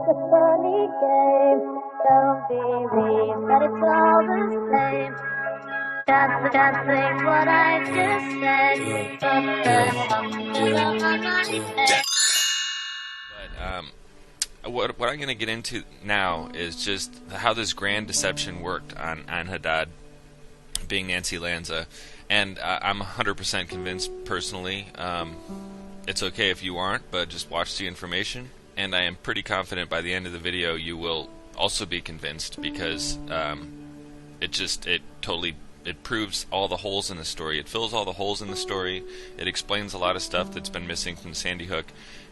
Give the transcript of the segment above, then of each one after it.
a funny game. Don't believe that it's all the same. Just think what I just said. But what I'm going to get into now is just how this grand deception worked on Haddad being Nancy Lanza, and I'm 100% convinced personally. It's okay if you aren't, but just watch the information, and I am pretty confident by the end of the video you will also be convinced, because it proves all the holes in the story. It fills all the holes in the story. It explains a lot of stuff that's been missing from Sandy Hook,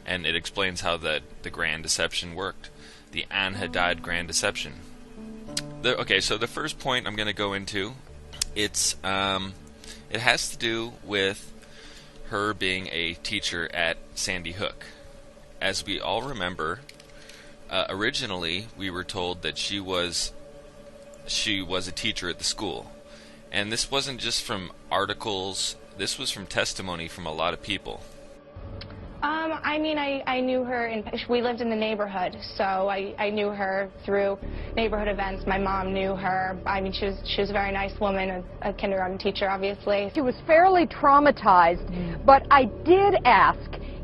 and it explains how the grand deception worked, the Ann Haddad grand deception. Okay, so the first point I'm going to go into, it has to do with her being a teacher at Sandy Hook. As we all remember, originally we were told that she was a teacher at the school. And this wasn't just from articles, this was from testimony from a lot of people. I knew her, we lived in the neighborhood, so I knew her through neighborhood events. My mom knew her. She was a very nice woman, a kindergarten teacher, obviously. She was fairly traumatized, but I did ask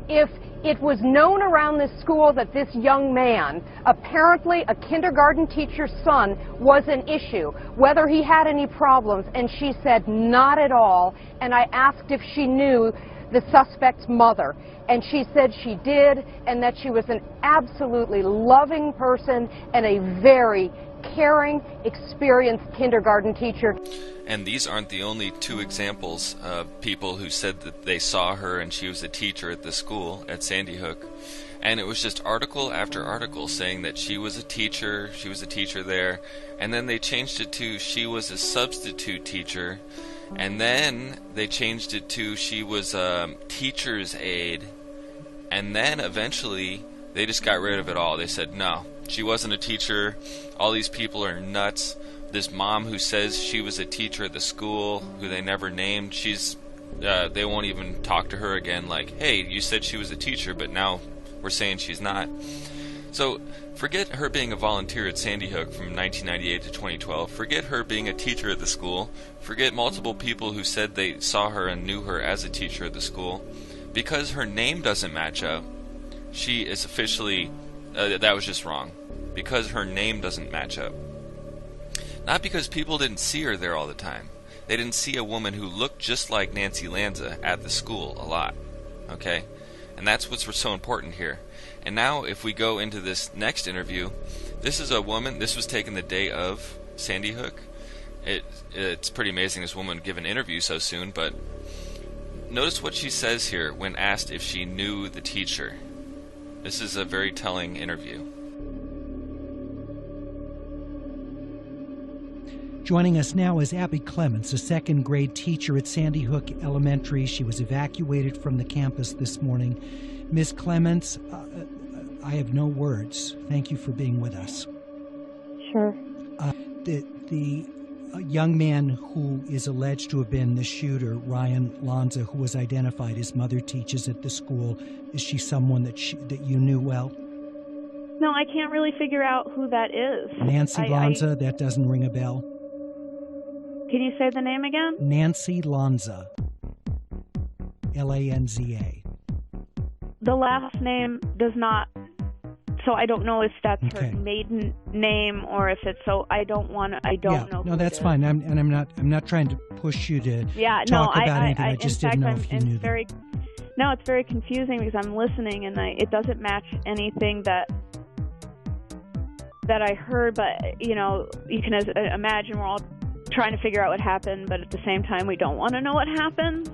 if it was known around this school that this young man, apparently a kindergarten teacher's son, was an issue, whether he had any problems, and she said not at all. And I asked if she knew the suspect's mother, and she said she did, and that she was an absolutely loving person and a very caring, experienced kindergarten teacher. And these aren't the only two examples of people who said that they saw her and she was a teacher at the school at Sandy Hook. And it was just article after article saying that she was a teacher there, and then they changed it to she was a substitute teacher, and then they changed it to she was a teacher's aide, and then eventually they just got rid of it all. They said, no, she wasn't a teacher, all these people are nuts. This mom who says she was a teacher at the school, who they never named, they won't even talk to her again, like, hey, you said she was a teacher, but now we're saying she's not. So forget her being a volunteer at Sandy Hook from 1998 to 2012. Forget her being a teacher at the school. Forget multiple people who said they saw her and knew her as a teacher at the school. Because her name doesn't match up, she is officially, that was just wrong. Because her name doesn't match up. Not because people didn't see her there all the time. They didn't see a woman who looked just like Nancy Lanza at the school a lot. Okay? And that's what's so important here. And now if we go into this next interview, this is a woman, this was taken the day of Sandy Hook. It's pretty amazing this woman would give an interview so soon, but notice what she says here when asked if she knew the teacher. This is a very telling interview. Joining us now is Abby Clements, a second-grade teacher at Sandy Hook Elementary. She was evacuated from the campus this morning. Ms. Clements, I have no words. Thank you for being with us. Sure. The young man who is alleged to have been the shooter, Ryan Lanza, who was identified, his mother teaches at the school. Is she someone that you knew well? No, I can't really figure out who that is. Nancy Lanza, that doesn't ring a bell? Can you say the name again? Nancy Lanza. Lanza. The last name does not, so I don't know if that's her maiden name or if it's, so I don't know. No, that's fine. I'm not trying to push you to talk about anything. I just didn't know if you knew that. No, it's very confusing because I'm listening and it doesn't match anything that I heard, but you can imagine we're all trying to figure out what happened, but at the same time we don't want to know what happened.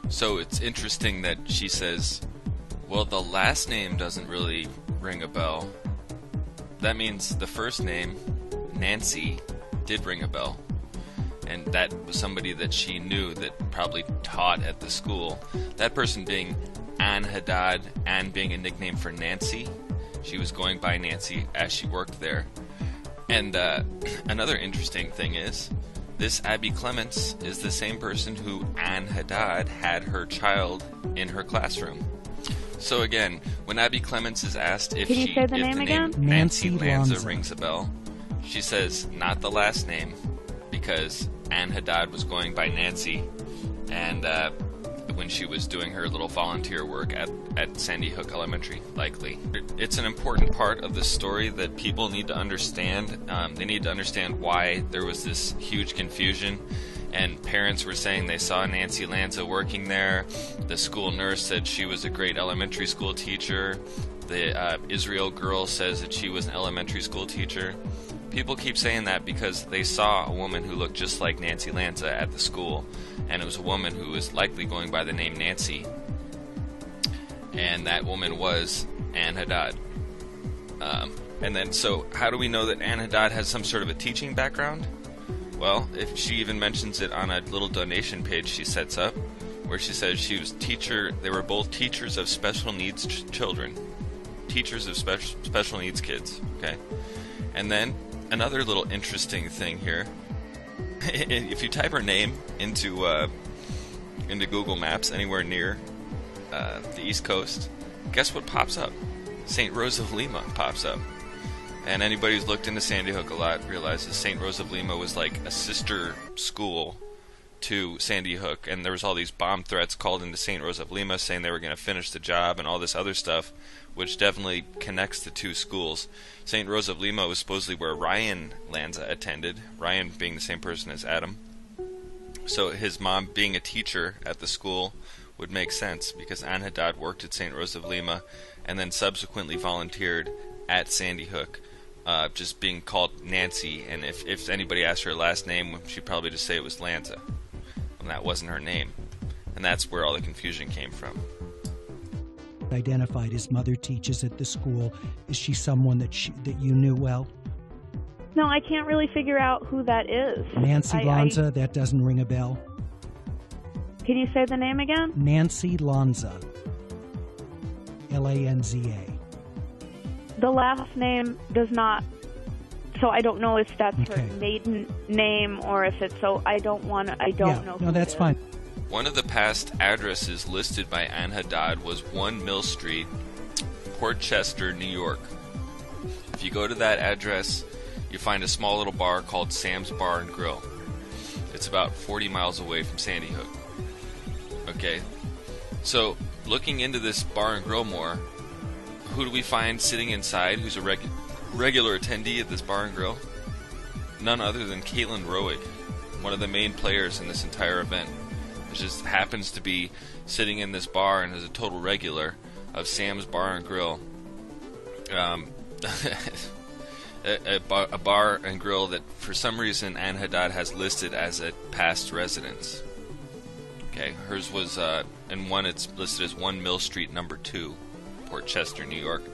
So it's interesting that she says, well, the last name doesn't really ring a bell. That means the first name, Nancy, did ring a bell. And that was somebody that she knew that probably taught at the school. That person being Ann Haddad, Ann being a nickname for Nancy. She was going by Nancy as she worked there. And another interesting thing is, this Abby Clements is the same person who Ann Haddad had her child in her classroom. So again, When Abby Clements is asked if Can you say the if name the again? name Nancy Lanza Lanza. rings a bell, she says not the last name, because Ann Haddad was going by Nancy, and when she was doing her little volunteer work at Sandy Hook Elementary, likely. It's an important part of the story that people need to understand. They need to understand why there was this huge confusion, and parents were saying they saw Nancy Lanza working there. The school nurse said she was a great elementary school teacher. The Israel girl says that she was an elementary school teacher. People keep saying that because they saw a woman who looked just like Nancy Lanza at the school, and it was a woman who was likely going by the name Nancy, and that woman was Ann Haddad. And then, so how do we know that Ann Haddad has some sort of a teaching background? Well, if she even mentions it on a little donation page she sets up, where she says she was they were both teachers of special needs children, teachers of special needs kids, okay? And then, another little interesting thing here, if you type her name into Google Maps anywhere near the East Coast, guess what pops up? St. Rose of Lima pops up. And anybody who's looked into Sandy Hook a lot realizes St. Rose of Lima was like a sister school to Sandy Hook, and there was all these bomb threats called into St. Rose of Lima saying they were going to finish the job and all this other stuff, which definitely connects the two schools. St. Rose of Lima was supposedly where Ryan Lanza attended, Ryan being the same person as Adam. So his mom being a teacher at the school would make sense, because Ann Haddad worked at St. Rose of Lima and then subsequently volunteered at Sandy Hook, just being called Nancy, and if anybody asked her last name, she'd probably just say it was Lanza, and that wasn't her name. And that's where all the confusion came from. Identified his mother teaches at the school. Is she someone that you knew well? No, I can't really figure out who that is. Nancy Lanza, that doesn't ring a bell? Can you say the name again? Nancy Lanza. Lanza. The last name does not, so I don't know if that's okay. her maiden name or if it's, so I don't know who no, that's it is. fine. One of the past addresses listed by Ann Haddad was 1 Mill Street, Port Chester, New York. If you go to that address, you find a small little bar called Sam's Bar and Grill. It's about 40 miles away from Sandy Hook. Okay, so looking into this bar and grill more, who do we find sitting inside who's a regular attendee at this bar and grill? None other than Caitlin Roig, one of the main players in this entire event. It just happens to be sitting in this bar and is a total regular of Sam's Bar and Grill. A bar and grill that for some reason Ann Haddad has listed as a past residence. Okay, hers was, in one it's listed as 1 Mill Street number 2, Port Chester, New York,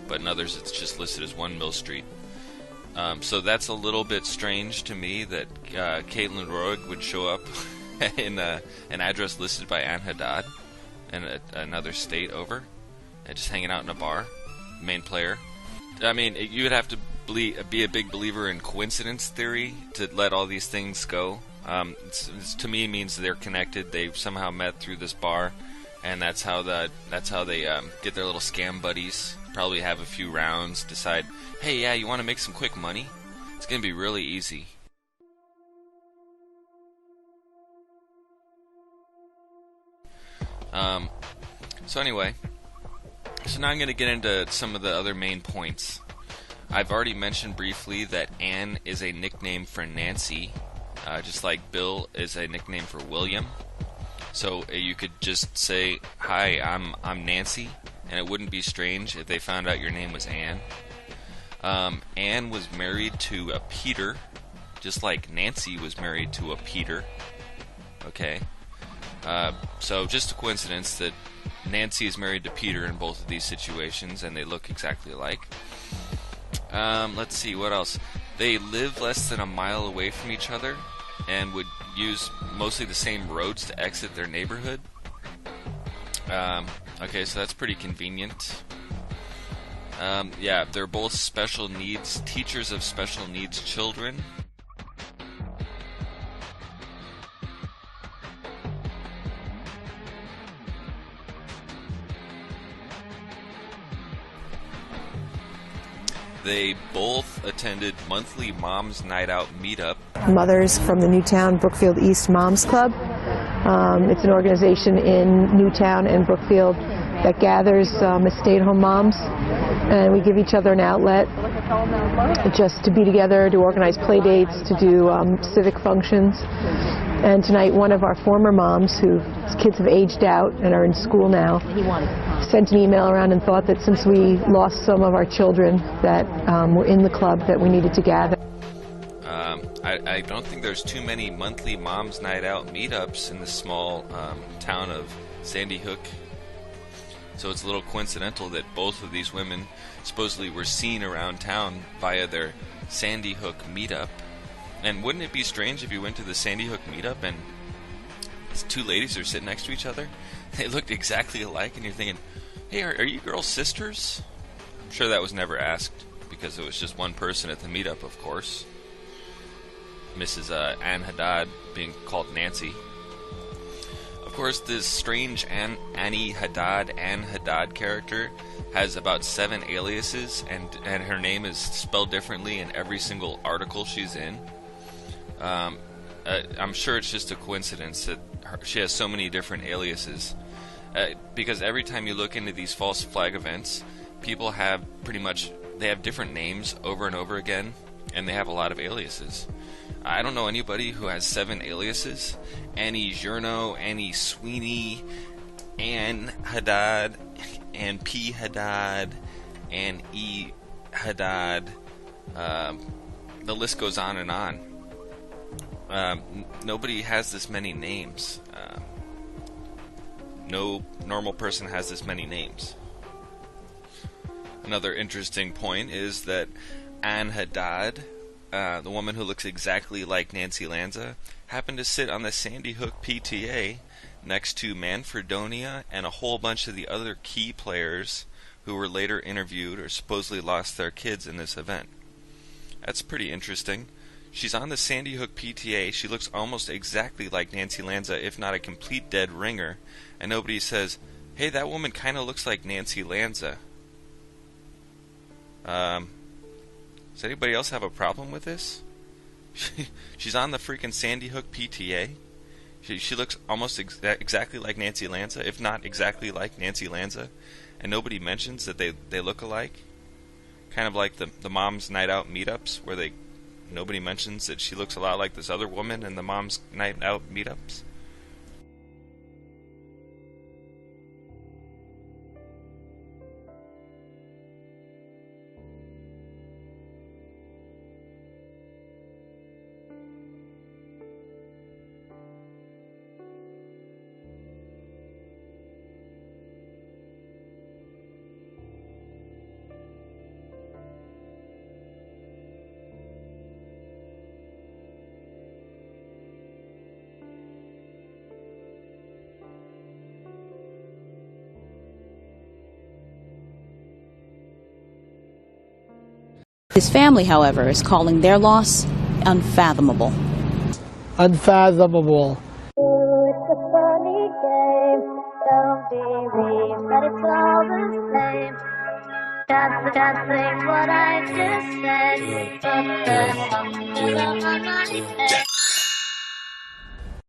but in others it's just listed as 1 Mill Street. So that's a little bit strange to me that Caitlin Roig would show up in an address listed by Ann Haddad in another state over, and just hanging out in a bar, main player. I mean, you would have to be a big believer in coincidence theory to let all these things go. It's to me means they're connected. They somehow met through this bar, and that's how they get their little scam buddies. Probably have a few rounds, decide, hey, yeah, you want to make some quick money? It's going to be really easy. So anyway, so now I'm going to get into some of the other main points. I've already mentioned briefly that Ann is a nickname for Nancy, just like Bill is a nickname for William. So you could just say, hi, I'm Nancy, and it wouldn't be strange if they found out your name was Ann. Ann was married to a Peter, just like Nancy was married to a Peter. Okay? So just a coincidence that Nancy is married to Peter in both of these situations, and they look exactly alike. Let's see, what else? They live less than a mile away from each other and would use mostly the same roads to exit their neighborhood. Okay, so that's pretty convenient. Yeah, they're both special needs, teachers of special needs children. They both attended monthly Moms Night Out meetup. Mothers from the Newtown Brookfield East Moms Club. It's an organization in Newtown and Brookfield that gathers stay-at-home moms, and we give each other an outlet just to be together, to organize play dates, to do civic functions. And tonight, one of our former moms, whose kids have aged out and are in school now, sent an email around and thought that since we lost some of our children that were in the club, that we needed to gather. I don't think there's too many monthly Moms Night Out meetups in the small town of Sandy Hook. So it's a little coincidental that both of these women supposedly were seen around town via their Sandy Hook meetup. And wouldn't it be strange if you went to the Sandy Hook meetup and these two ladies are sitting next to each other? They looked exactly alike, and you're thinking, hey, are you girls sisters? I'm sure that was never asked, because it was just one person at the meetup, of course. Mrs. Ann Haddad being called Nancy. Of course, this strange Annie Haddad, Ann Haddad character has about 7 aliases, and her name is spelled differently in every single article she's in. I'm sure it's just a coincidence that she has so many different aliases. Because every time you look into these false flag events, people have they have different names over and over again, and they have a lot of aliases. I don't know anybody who has 7 aliases. Annie Journo, Annie Sweeney, Ann Haddad, and P. Haddad, and E. Haddad. The list goes on and on. Nobody has this many names. No normal person has this many names. Another interesting point is that Ann Haddad, the woman who looks exactly like Nancy Lanza, happened to sit on the Sandy Hook PTA next to Manfredonia and a whole bunch of the other key players who were later interviewed or supposedly lost their kids in this event. That's pretty interesting. She's on the Sandy Hook PTA. She looks almost exactly like Nancy Lanza, if not a complete dead ringer. And nobody says, hey, that woman kind of looks like Nancy Lanza. Does anybody else have a problem with this? She's on the freaking Sandy Hook PTA. She looks almost exactly like Nancy Lanza, if not exactly like Nancy Lanza. And nobody mentions that they look alike. Kind of like the Mom's Night Out meetups, where nobody mentions that she looks a lot like this other woman in the Mom's Night Out meetups. His family, however, is calling their loss unfathomable. It's Unfathomable. a funny game. Don't believe that it's all the same. Can't think what I just said, but there's something on my head.